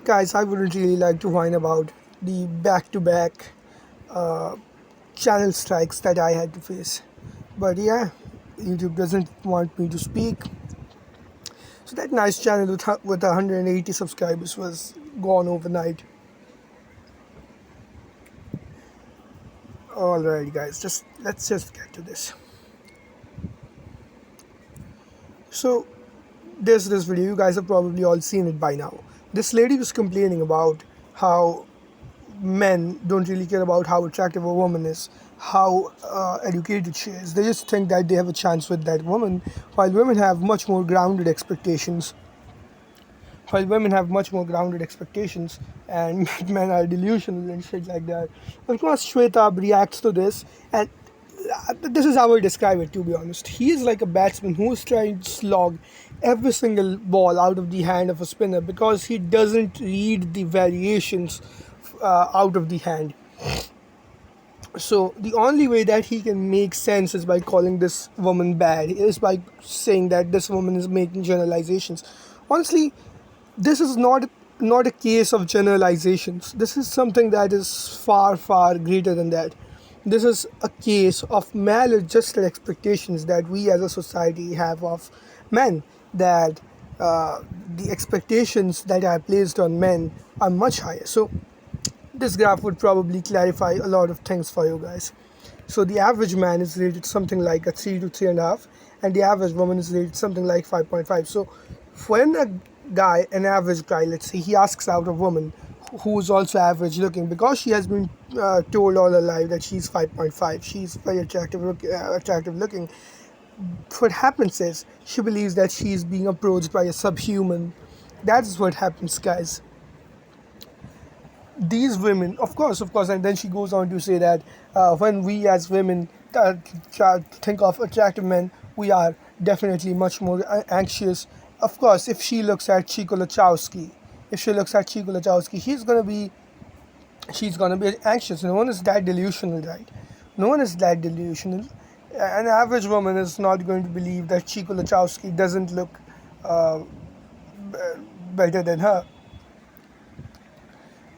Guys, I wouldn't really like to whine about the back-to-back uh, channel strikes that I had to face. But yeah, YouTube doesn't want me to speak. So that nice channel with 180 subscribers was gone overnight. Alright guys, let's just get to this. So there's this video, you guys have probably all seen it by now. This lady was complaining about how men don't really care about how attractive a woman is, how educated she is. They just think that they have a chance with that woman, while women have much more grounded expectations. And men are delusional and shit like that. Of course, Shwetabh reacts to this, and this is how I describe it, to be honest. He is like a batsman who is trying to slog every single ball out of the hand of a spinner because he doesn't read the variations out of the hand. So the only way that he can make sense is by calling this woman bad, is by saying that this woman is making generalizations. Honestly, this is not a case of generalizations. This is something that is far greater than that. This is a case of maladjusted expectations that we as a society have of men, that the expectations that are placed on men are much higher. So this graph would probably clarify a lot of things for you guys. So the average man is rated something like a 3 to 3.5, and the average woman is rated something like 5.5. So when an average guy, let's say, he asks out a woman who is also average looking, because she has been told all her life that she's 5.5, she's very attractive looking, what happens is she believes that she is being approached by a subhuman. That's what happens, guys. These women, of course, and then she goes on to say that when we as women think of attractive men, we are definitely much more anxious. Of course, if she looks at Chico Lachowski, she's gonna be anxious. No one is that delusional, right? No one is that delusional. An average woman is not going to believe that Chico Lachowski doesn't look better than her.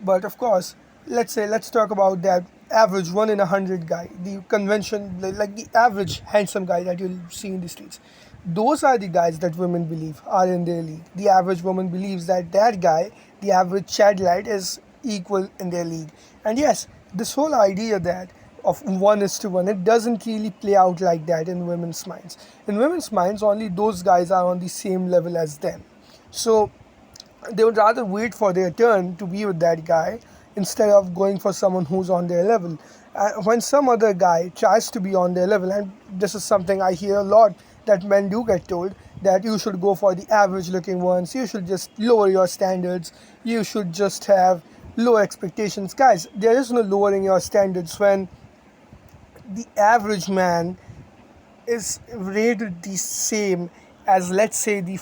But of course, let's talk about that average 1 in 100 guy, the convention, like the average handsome guy that you'll see in the streets. Those are the guys that women believe are in their league. The average woman believes that guy, the average Chadlite, is equal in their league. And yes, this whole idea that of 1:1, it doesn't really play out like that in women's minds. In women's minds, only those guys are on the same level as them. So they would rather wait for their turn to be with that guy instead of going for someone who's on their level. When some other guy tries to be on their level, and this is something I hear a lot, that men do get told that you should go for the average looking ones, you should just lower your standards, you should just have low expectations. Guys, there is no lowering your standards when the average man is rated the same as, let's say, the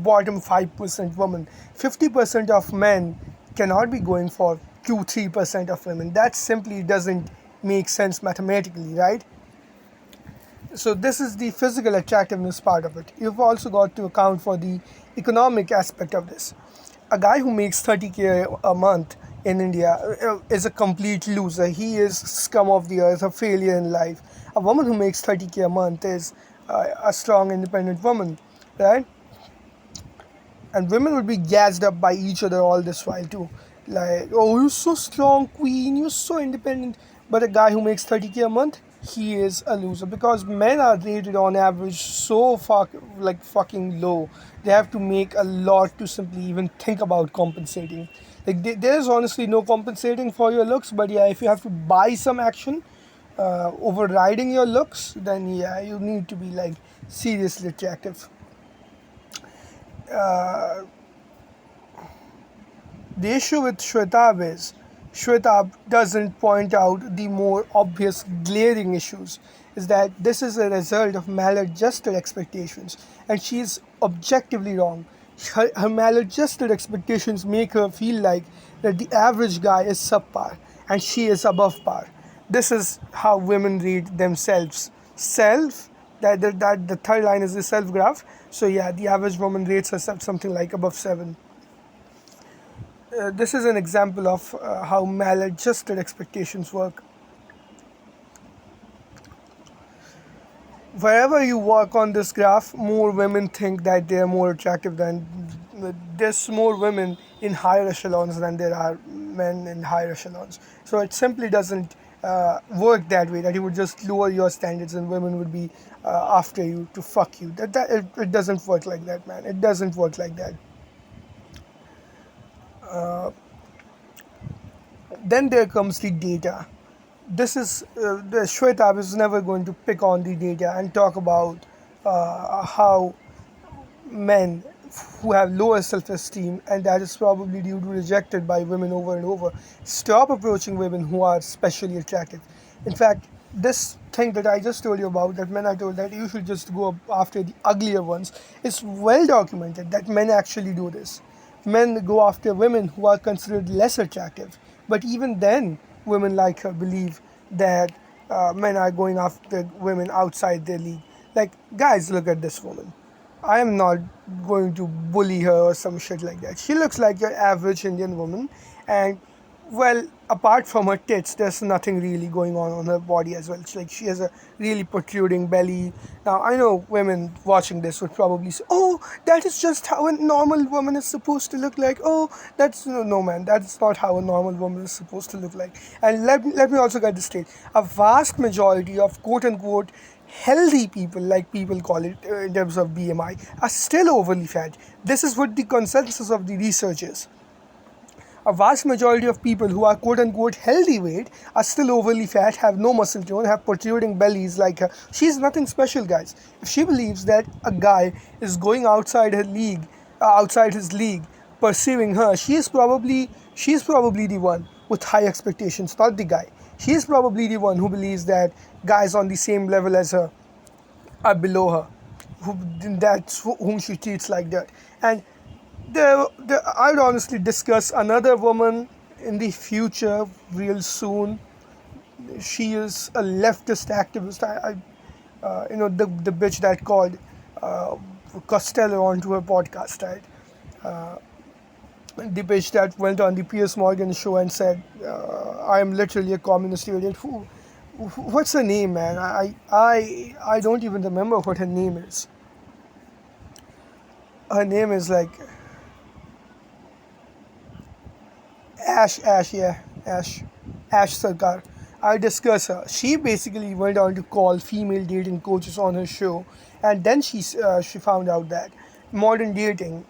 bottom 5% woman. 50% of men cannot be going for 2-3% of women. That simply doesn't make sense mathematically, right? So this is the physical attractiveness part of it. You've also got to account for the economic aspect of this. A guy who makes 30k a month in India is a complete loser. He is scum of the earth, a failure in life. A woman who makes 30k a month is a strong, independent woman, right? And women would be gassed up by each other all this while too. Like, oh, you're so strong, queen, you're so independent. But a guy who makes 30k a month, he is a loser, because men are rated on average so fucking low. They have to make a lot to simply even think about compensating. Like, there's honestly no compensating for your looks, but yeah, if you have to buy some action overriding your looks, then yeah, you need to be like seriously attractive. The issue with Shwetabh is Shwetabh doesn't point out the more obvious glaring issues, is that this is a result of maladjusted expectations, and she is objectively wrong. Her maladjusted expectations make her feel like that the average guy is subpar and she is above par. This is how women rate themselves. That the third line is the self graph. So yeah, the average woman rates herself something like above 7. This is an example of how maladjusted expectations work. Wherever you walk on this graph, more women think that they are more attractive than there's more women in higher echelons than there are men in higher echelons. So it simply doesn't work that way. That you would just lower your standards and women would be after you to fuck you. It doesn't work like that, man. It doesn't work like that. Then there comes the data. This is the Shwetabh is never going to pick on the data and talk about how men who have lower self-esteem, and that is probably due to rejected by women over and over, stop approaching women who are specially attractive. In fact, this thing that I just told you about, that men are told that you should just go after the uglier ones, is well documented that men actually do this. Men go after women who are considered less attractive, but even then, women like her believe that men are going after women outside their league. Like, guys, look at this woman. I am not going to bully her or some shit like that. She looks like your average Indian woman, and well, apart from her tits, there's nothing really going on her body as well. It's like she has a really protruding belly. Now, I know women watching this would probably say, "Oh, that is just how a normal woman is supposed to look like." Oh, that's no, man. That's not how a normal woman is supposed to look like. And let me also get this straight. A vast majority of quote unquote healthy people, like people call it in terms of BMI, are still overly fat. This is what the consensus of the research is. A vast majority of people who are quote unquote healthy weight are still overly fat, have no muscle tone, have protruding bellies like her. She's nothing special, guys. If she believes that a guy is going outside her league, outside his league, pursuing her, she is probably the one with high expectations, not the guy. She is probably the one who believes that guys on the same level as her are below her. That's whom she treats like that. And I'd honestly discuss another woman in the future real soon. She is a leftist activist. The bitch that called Costello onto her podcast, right? The bitch that went on the Piers Morgan show and said, "I am literally a communist idiot." What's her name, man? I don't even remember what her name is. Her name is like Ash Sarkar. I discuss her. She basically went on to call female dating coaches on her show, and then she found out that modern dating,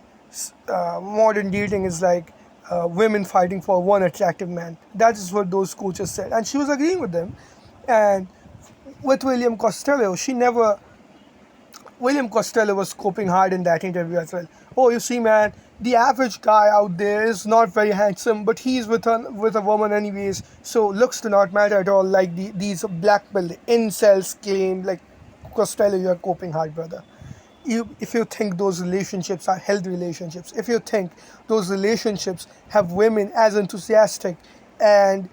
modern dating is like women fighting for one attractive man. That is what those coaches said, and she was agreeing with them. And with William Costello, William Costello was coping hard in that interview as well. Oh, you see, man, the average guy out there is not very handsome, but he's with a woman anyways, so looks do not matter at all. Like these black belt incels claim, like, Costello, you're coping hard, brother. If you think those relationships are healthy relationships, if you think those relationships have women as enthusiastic and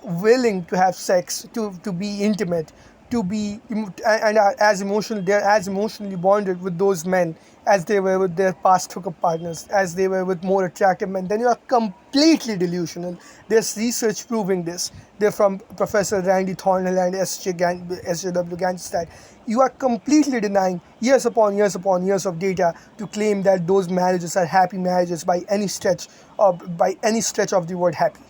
willing to have sex, to be intimate, to be and are as emotional, they're as emotionally bonded with those men as they were with their past hookup partners, as they were with more attractive men, then you are completely delusional. There's research proving this. They're from Professor Randy Thornhill and SJW Ganstad. You are completely denying years upon years upon years of data to claim that those marriages are happy marriages by any stretch of the word happy.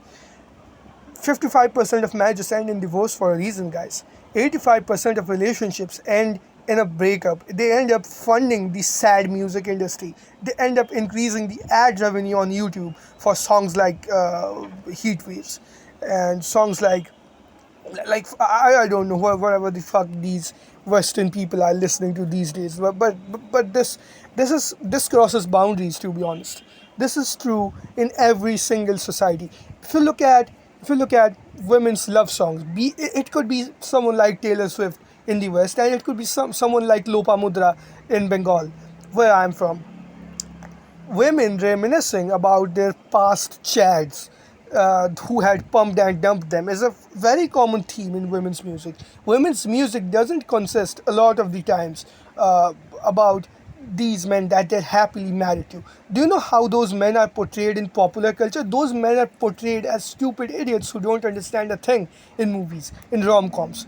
55% of marriages end in divorce for a reason, guys. 85% of relationships end in a breakup. They end up funding the sad music industry. They end up increasing the ad revenue on YouTube for songs like Heat Waves and songs like I don't know whatever the fuck these Western people are listening to these days. But this crosses boundaries, to be honest. This is true in every single society. If you look at women's love songs, it could be someone like Taylor Swift in the West, and it could be someone like Lopamudra in Bengal, where I'm from. Women reminiscing about their past chads who had pumped and dumped them is a very common theme in women's music. Women's music doesn't consist a lot of the times about these men that they're happily married to. Do you know how those men are portrayed in popular culture? Those men are portrayed as stupid idiots who don't understand a thing in movies, in rom-coms.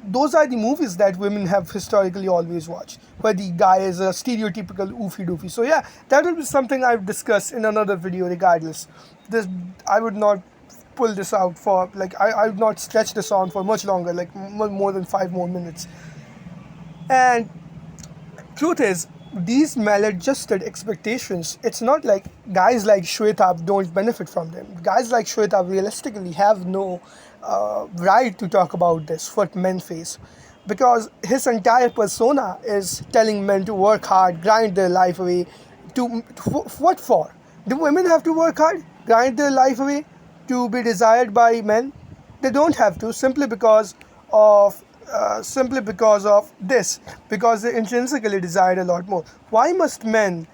Those are the movies that women have historically always watched, where the guy is a stereotypical oofy doofy. So yeah, that will be something I've discussed in another video regardless. This, I would not pull this out for, like, I would not stretch this on for much longer, like more than 5 more minutes. And truth is, these maladjusted expectations, it's not like guys like Shwetabh don't benefit from them. Guys like Shwetabh realistically have no right to talk about this, what men face. Because his entire persona is telling men to work hard, grind their life away. What for? Do women have to work hard, grind their life away to be desired by men? They don't have to, simply because of this, because they intrinsically desire a lot more. Why must men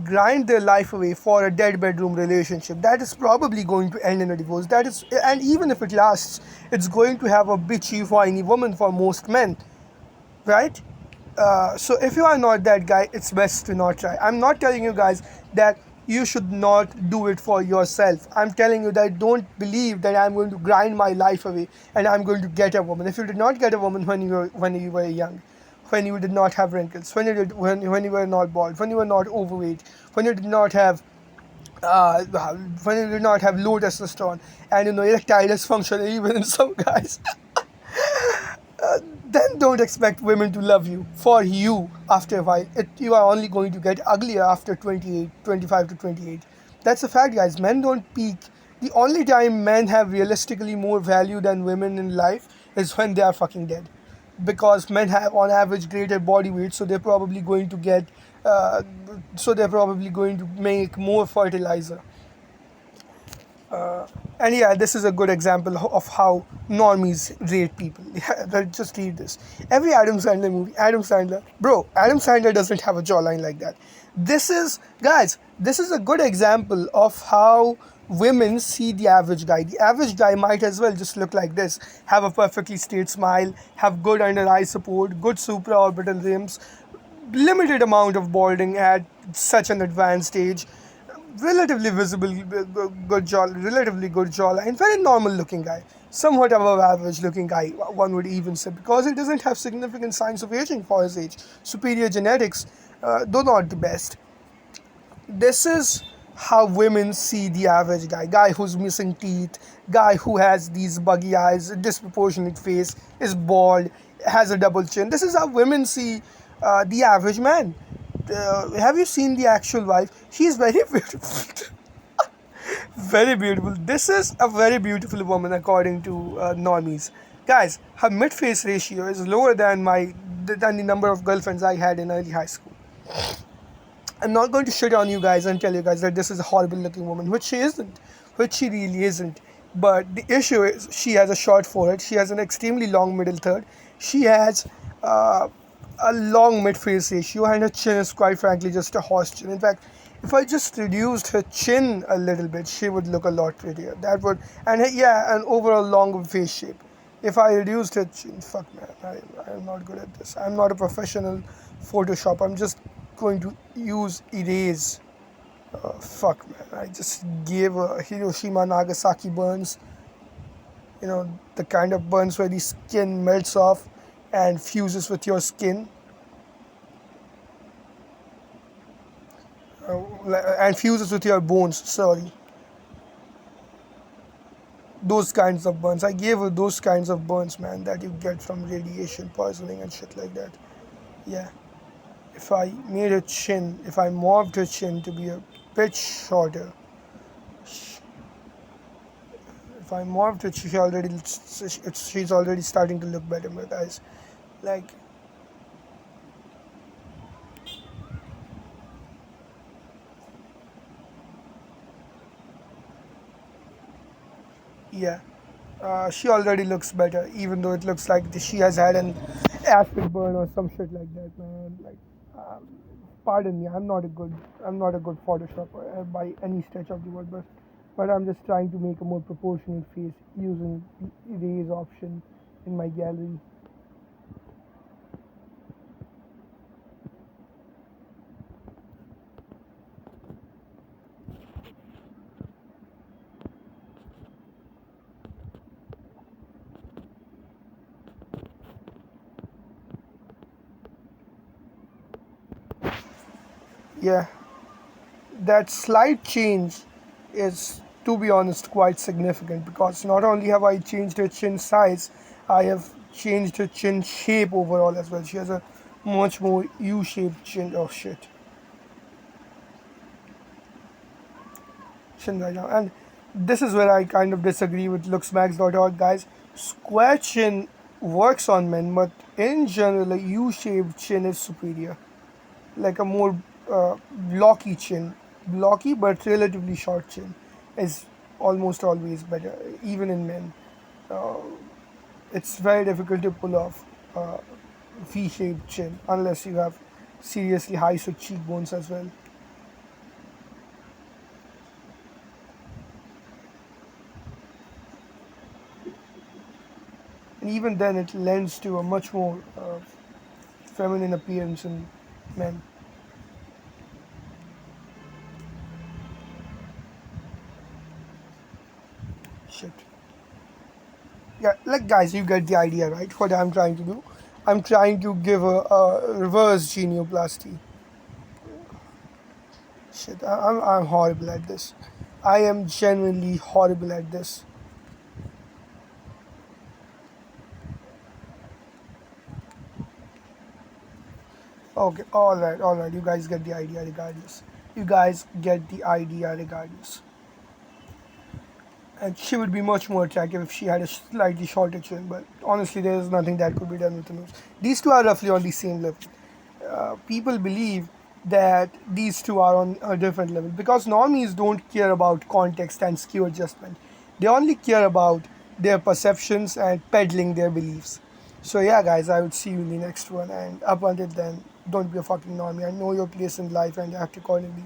grind their life away for a dead bedroom relationship that is probably going to end in a divorce? That is, and even if it lasts, it's going to have a bitchy, whiny woman for most men, right? So if you are not that guy, it's best to not try. I'm not telling you guys that you should not do it for yourself. I'm telling you that don't believe that I'm going to grind my life away and I'm going to get a woman. If you did not get a woman when you were young, when you did not have wrinkles, when you were not bald, when you were not overweight, when you did not have uh, when you did not have low testosterone, and erectile dysfunction even in some guys, then don't expect women to love you for you after a while. You are only going to get uglier after 28, 25 to 28. That's a fact, guys. Men don't peak. The only time men have realistically more value than women in life is when they are fucking dead. Because men have on average greater body weight, so they're probably going to make more fertilizer. And yeah, this is a good example of how normies rate people. Just read this. Every Adam Sandler movie, Adam Sandler doesn't have a jawline like that. This is a good example of how women see the average guy. The average guy might as well just look like this, have a perfectly straight smile, have good under eye support, good supraorbital rims, limited amount of balding at such an advanced age, relatively visible, relatively good jawline, very normal looking guy, somewhat above average looking guy, one would even say, because he doesn't have significant signs of aging for his age. Superior genetics, though not the best. This is how women see the average guy who's missing teeth, guy who has these buggy eyes, a disproportionate face, is bald, has a double chin. This is how women see the average man. Have you seen the actual wife? She's very beautiful. Very beautiful. This is a very beautiful woman according to normies. Guys, her mid-face ratio is lower than the number of girlfriends I had in early high school. I'm not going to shit on you guys and tell you guys that this is a horrible looking woman, which she isn't, which she really isn't. But the issue is she has a short forehead, she has an extremely long middle third, she has uh, a long mid-face ratio, and her chin is quite frankly just a horse chin. In fact, if I just reduced her chin a little bit, she would look a lot prettier. That would, and yeah, an overall longer face shape. If I reduced her chin, fuck man, I'm not good at this. I'm not a professional Photoshop. I'm just going to use erase. Fuck man, I just gave a Hiroshima Nagasaki burns. The kind of burns where the skin melts off and fuses with your skin. And fuses with your bones, sorry. Those kinds of burns. I gave her those kinds of burns, man, that you get from radiation poisoning and shit like that. Yeah. If I made her chin, if I morphed her chin to be a bit shorter, if I morphed it, she's already starting to look better, my guys. Like, yeah, she already looks better, even though it looks like she has had an acid burn or some shit like that, man. Like, um, pardon me, I'm not a good Photoshopper by any stretch of the word, but I'm just trying to make a more proportionate face using the erase option in my gallery. Yeah, that slight change is, to be honest, quite significant because not only have I changed her chin size, I have changed her chin shape overall as well. She has a much more U-shaped chin. Oh shit, chin right now. And this is where I kind of disagree with looksmax.org guys. Square chin works on men, but in general, a U-shaped chin is superior. Like a more blocky chin, blocky but relatively short chin is almost always better, even in men. Uh, it's very difficult to pull off uh, V-shaped chin unless you have seriously high so cheekbones as well. And even then, it lends to a much more feminine appearance in men. Shit. Yeah, like guys, you get the idea, right? What I'm trying to do. I'm trying to give a reverse genioplasty. Shit, I'm horrible at this. I am genuinely horrible at this. Okay, all right. You guys get the idea regardless. You guys get the idea regardless. And she would be much more attractive if she had a slightly shorter chin, but honestly, there is nothing that could be done with the nose. These two are roughly on the same level. People believe that these two are on a different level because normies don't care about context and skew adjustment. They only care about their perceptions and peddling their beliefs. So yeah, guys, I would see you in the next one. And up until then, don't be a fucking normie and know your place in life and act accordingly.